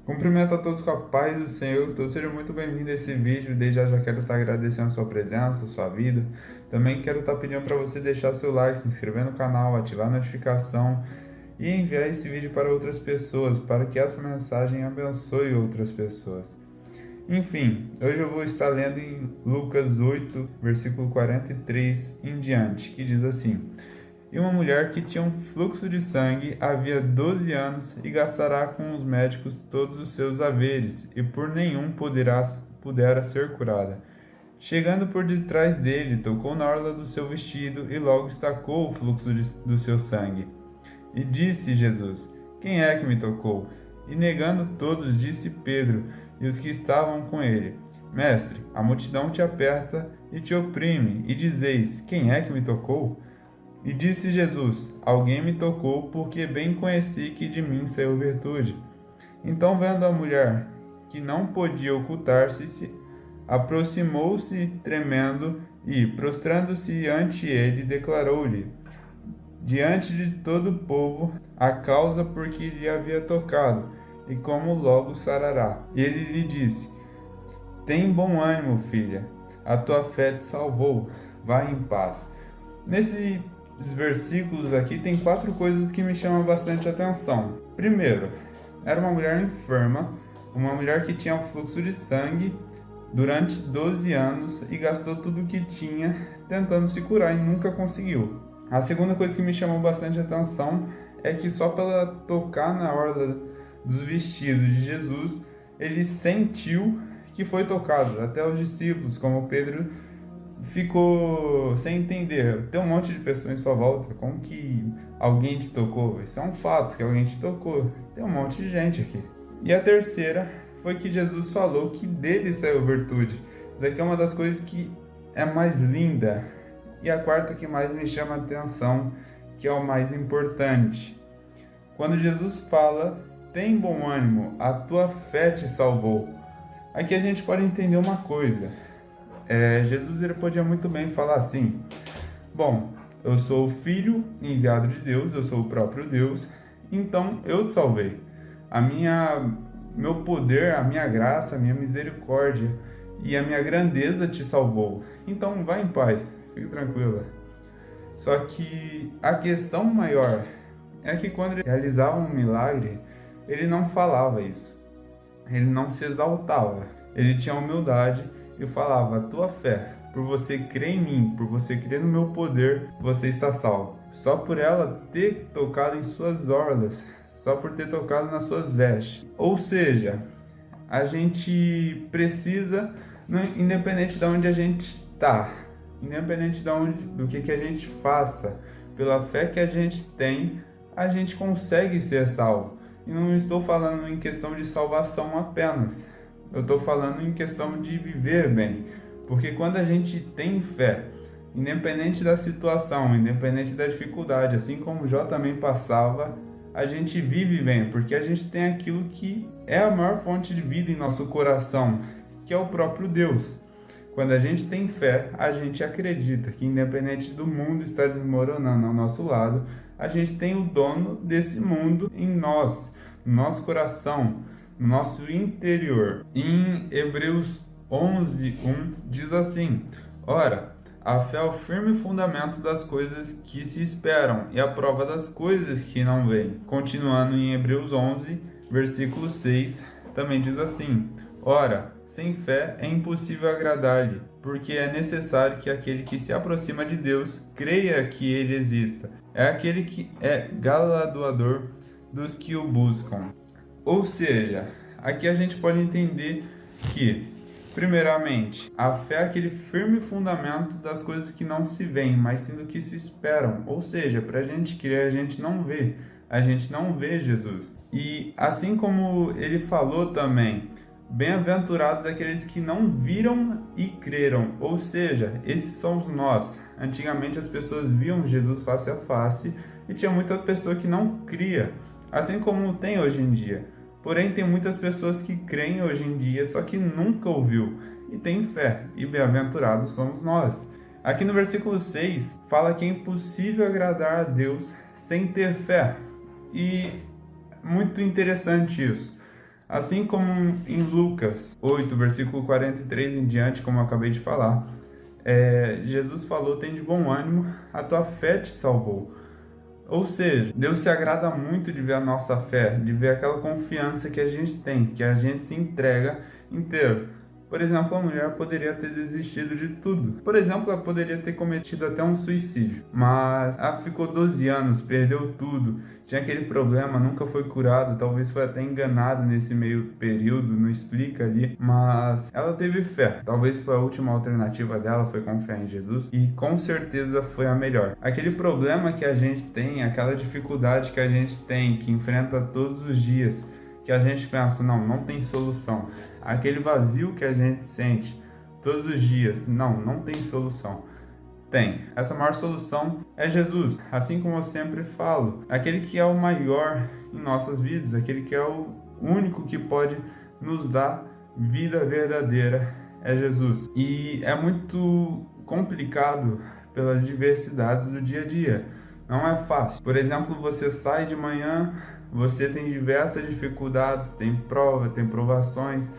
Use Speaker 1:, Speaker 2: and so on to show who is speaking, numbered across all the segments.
Speaker 1: Cumprimento a todos com a paz do Senhor. Todos sejam muito bem-vindos a esse vídeo. Desde já quero estar agradecendo a sua presença, a sua vida. Também quero estar pedindo para você deixar seu like, se inscrever no canal, ativar a notificação e enviar esse vídeo para outras pessoas, para que essa mensagem abençoe outras pessoas. Enfim, hoje eu vou estar lendo em Lucas 8, versículo 43 em diante, que diz assim: E uma mulher que tinha um fluxo de sangue havia 12 anos e gastará com os médicos todos os seus haveres, e por nenhum pudera ser curada. Chegando por detrás dele, tocou na orla do seu vestido e logo estacou o fluxo do seu sangue. E disse Jesus: Quem é que me tocou? E negando todos, disse Pedro e os que estavam com ele: Mestre, a multidão te aperta e te oprime, e dizeis: Quem é que me tocou? E disse Jesus: Alguém me tocou, porque bem conheci que de mim saiu virtude. Então, vendo a mulher que não podia ocultar-se, aproximou-se tremendo e, prostrando-se ante ele, declarou-lhe, diante de todo o povo, a causa por que lhe havia tocado, e como logo sarará. E ele lhe disse: Tem bom ânimo, filha, a tua fé te salvou, vá em paz. Nesses versículos aqui tem 4 coisas que me chamam bastante atenção. Primeiro, era uma mulher enferma, uma mulher que tinha um fluxo de sangue durante 12 anos e gastou tudo o que tinha tentando se curar e nunca conseguiu. A segunda coisa que me chamou bastante atenção é que só pela tocar na orla dos vestidos de Jesus, ele sentiu que foi tocado. Até os discípulos, como Pedro, ficou sem entender. Tem um monte de pessoas em sua volta, como que alguém te tocou? Isso é um fato, que alguém te tocou. Tem um monte de gente aqui. E a terceira foi que Jesus falou que dele saiu virtude. Isso daqui é uma das coisas que é mais linda. E a quarta que mais me chama a atenção, que é o mais importante. Quando Jesus fala: tem bom ânimo, a tua fé te salvou. Aqui a gente pode entender uma coisa. Jesus ele podia muito bem falar assim: bom, eu sou o Filho enviado de Deus, eu sou o próprio Deus, então eu te salvei. Meu poder, a minha graça, a minha misericórdia e a minha grandeza te salvou. Então vá em paz, fique tranquila. Só que a questão maior é que quando ele realizava um milagre, ele não falava isso. Ele não se exaltava. Ele tinha humildade e falava: a tua fé, por você crer em mim, por você crer no meu poder, você está salvo. Só por ela ter tocado em suas orlas, só por ter tocado nas suas vestes. Ou seja, a gente precisa, independente de onde a gente está, independente do que a gente faça, pela fé que a gente tem, a gente consegue ser salvo. E não estou falando em questão de salvação apenas. Eu estou falando em questão de viver bem. Porque quando a gente tem fé, independente da situação, independente da dificuldade, assim como Jó também passava, a gente vive bem. Porque a gente tem aquilo que é a maior fonte de vida em nosso coração, que é o próprio Deus. Quando a gente tem fé, a gente acredita que independente do mundo estar desmoronando ao nosso lado, a gente tem o dono desse mundo em nós, no nosso coração, no nosso interior. Em Hebreus 11:1 diz assim: Ora, a fé é o firme fundamento das coisas que se esperam e a prova das coisas que não veem. Continuando em Hebreus 11, versículo 6, também diz assim: Ora, sem fé é impossível agradar-lhe, porque é necessário que aquele que se aproxima de Deus creia que ele exista. É aquele que é galardoador dos que o buscam. Ou seja, aqui a gente pode entender que, primeiramente, a fé é aquele firme fundamento das coisas que não se veem, mas sim do que se esperam. Ou seja, para a gente crer, a gente não vê Jesus. E assim como ele falou também, bem-aventurados aqueles que não viram e creram. Ou seja, esses somos nós. Antigamente as pessoas viam Jesus face a face e tinha muita pessoa que não cria, assim como tem hoje em dia. Porém, tem muitas pessoas que creem hoje em dia, só que nunca ouviu e tem fé, e bem-aventurados somos nós. Aqui no versículo 6, fala que é impossível agradar a Deus sem ter fé. E muito interessante isso. Assim como em Lucas 8, versículo 43 em diante, como eu acabei de falar, Jesus falou: tem de bom ânimo, a tua fé te salvou. Ou seja, Deus se agrada muito de ver a nossa fé, de ver aquela confiança que a gente tem, que a gente se entrega inteiro. Por exemplo, a mulher poderia ter desistido de tudo. Por exemplo, ela poderia ter cometido até um suicídio. Mas ela ficou 12 anos, perdeu tudo, tinha aquele problema, nunca foi curado, talvez foi até enganado nesse meio período, não explica ali. Mas ela teve fé. Talvez foi a última alternativa dela, foi confiar em Jesus. E com certeza foi a melhor. Aquele problema que a gente tem, aquela dificuldade que a gente tem, que enfrenta todos os dias, que a gente pensa, não tem solução. Aquele vazio que a gente sente todos os dias, não tem solução. Tem. Essa maior solução é Jesus. Assim como eu sempre falo, aquele que é o maior em nossas vidas, aquele que é o único que pode nos dar vida verdadeira é Jesus. E é muito complicado pelas diversidades do dia a dia. Não é fácil. Por exemplo, você sai de manhã, você tem diversas dificuldades, tem prova, tem provações.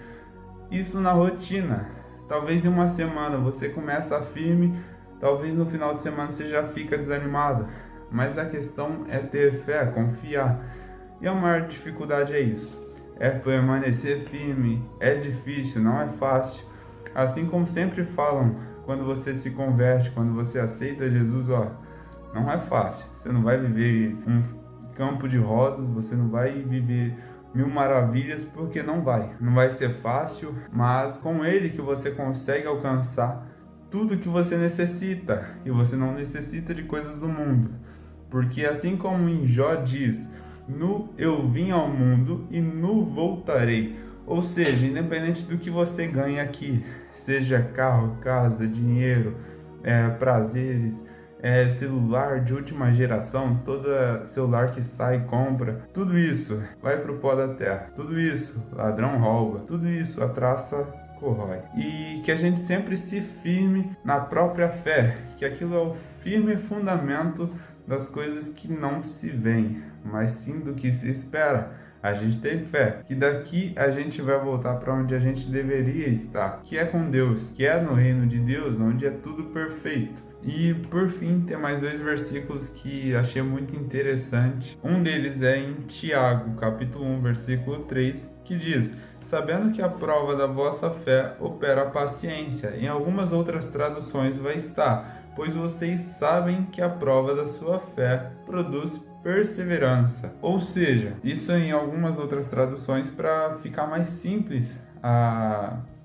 Speaker 1: Isso na rotina. Talvez em uma semana você começa firme, talvez no final de semana você já fica desanimado. Mas a questão é ter fé, confiar. E a maior dificuldade é isso. É permanecer firme. É difícil, não é fácil. Assim como sempre falam, quando você se converte, quando você aceita Jesus, não é fácil. Você não vai viver um campo de rosas, você não vai viver mil maravilhas, porque não vai ser fácil, mas com ele que você consegue alcançar tudo que você necessita, e você não necessita de coisas do mundo, porque assim como em Jó diz, nu eu vim ao mundo e nu voltarei. Ou seja, independente do que você ganha aqui, seja carro, casa, dinheiro, prazeres, celular de última geração, todo celular que sai, compra, tudo isso vai pro pó da terra, tudo isso ladrão rouba, tudo isso a traça corrói. E que a gente sempre se firme na própria fé, que aquilo é o firme fundamento das coisas que não se veem, mas sim do que se espera. A gente tem fé que daqui a gente vai voltar para onde a gente deveria estar, que é com Deus, que é no reino de Deus, onde é tudo perfeito. E por fim, tem mais 2 versículos que achei muito interessante. Um deles é em Tiago, capítulo 1, versículo 3, que diz: sabendo que a prova da vossa fé opera a paciência. Em algumas outras traduções vai estar: pois vocês sabem que a prova da sua fé produz perseverança. Ou seja, isso em algumas outras traduções para ficar mais simples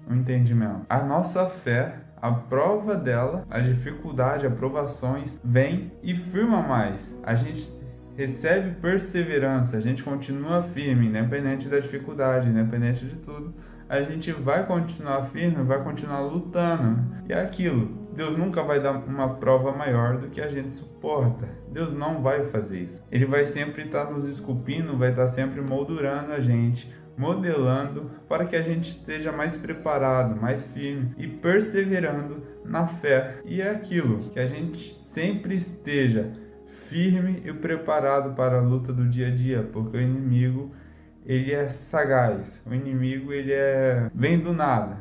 Speaker 1: o entendimento. A nossa fé, a prova dela, a dificuldade, as provações, vem e firma mais. A gente recebe perseverança, a gente continua firme, independente da dificuldade, independente de tudo. A gente vai continuar firme, vai continuar lutando. E é aquilo, Deus nunca vai dar uma prova maior do que a gente suporta. Deus não vai fazer isso. Ele vai sempre estar nos esculpindo, vai estar sempre moldurando a gente, modelando para que a gente esteja mais preparado, mais firme e perseverando na fé. E é aquilo, que a gente sempre esteja firme e preparado para a luta do dia a dia, porque o inimigo, ele é sagaz, o inimigo vem do nada.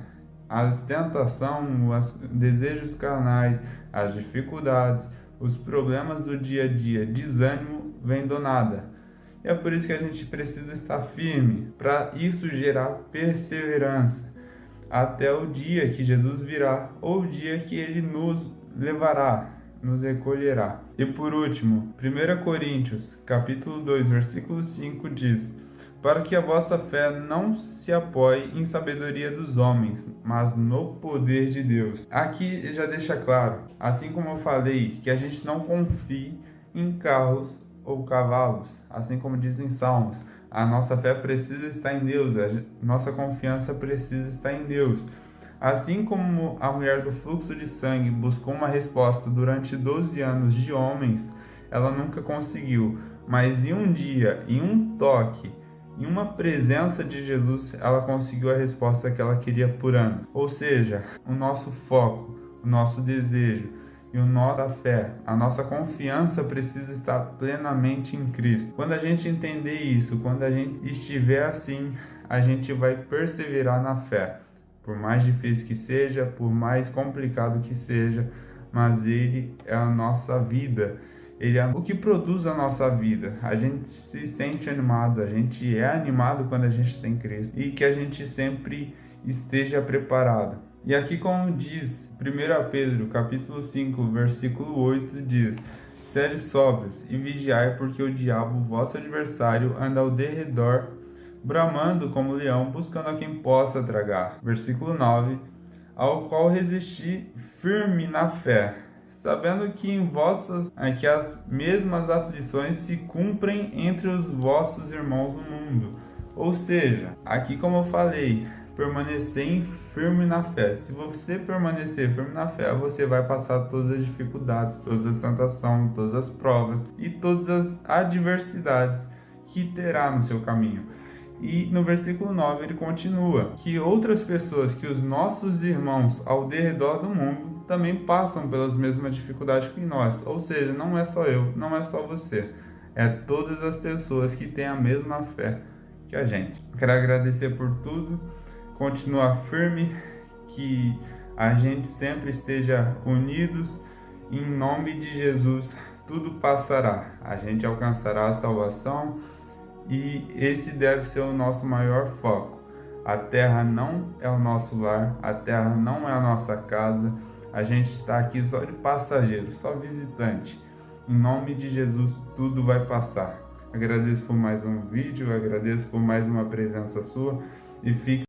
Speaker 1: As tentações, os desejos carnais, as dificuldades, os problemas do dia a dia, desânimo, vem do nada. E é por isso que a gente precisa estar firme, para isso gerar perseverança, até o dia que Jesus virá, ou o dia que Ele nos levará, nos recolherá. E por último, 1 Coríntios, capítulo 2, versículo 5 diz: para que a vossa fé não se apoie em sabedoria dos homens, mas no poder de Deus. Aqui já deixa claro, assim como eu falei, que a gente não confie em carros ou cavalos, assim como dizem Salmos. A nossa fé precisa estar em Deus, a nossa confiança precisa estar em Deus. Assim como a mulher do fluxo de sangue buscou uma resposta durante 12 anos de homens, ela nunca conseguiu, mas em um dia, em um toque, em uma presença de Jesus, ela conseguiu a resposta que ela queria por anos. Ou seja, o nosso foco, o nosso desejo e a nossa fé, a nossa confiança precisa estar plenamente em Cristo. Quando a gente entender isso, quando a gente estiver assim, a gente vai perseverar na fé, por mais difícil que seja, por mais complicado que seja, mas Ele é a nossa vida, Ele é o que produz a nossa vida. A gente se sente animado, a gente é animado quando a gente tem Cristo, e que a gente sempre esteja preparado. E aqui, como diz 1 Pedro, capítulo 5, versículo 8, diz: sede sóbrios e vigiai, porque o diabo, vosso adversário, anda ao derredor, bramando como leão, buscando a quem possa tragar. Versículo 9: ao qual resisti firme na fé, sabendo que as mesmas aflições se cumprem entre os vossos irmãos no mundo. Ou seja, aqui, como eu falei, permanecer firme na fé. Se você permanecer firme na fé, você vai passar todas as dificuldades, todas as tentações, todas as provas e todas as adversidades que terá no seu caminho. E no versículo 9 ele continua: que outras pessoas, que os nossos irmãos ao derredor do mundo também passam pelas mesmas dificuldades que nós. Ou seja, não é só eu, não é só você, é todas as pessoas que têm a mesma fé que a gente. Quero agradecer por tudo. Continua firme, que a gente sempre esteja unidos. Em nome de Jesus, tudo passará. A gente alcançará a salvação e esse deve ser o nosso maior foco. A terra não é o nosso lar, a terra não é a nossa casa. A gente está aqui só de passageiro, só visitante. Em nome de Jesus, tudo vai passar. Agradeço por mais um vídeo, agradeço por mais uma presença sua e fique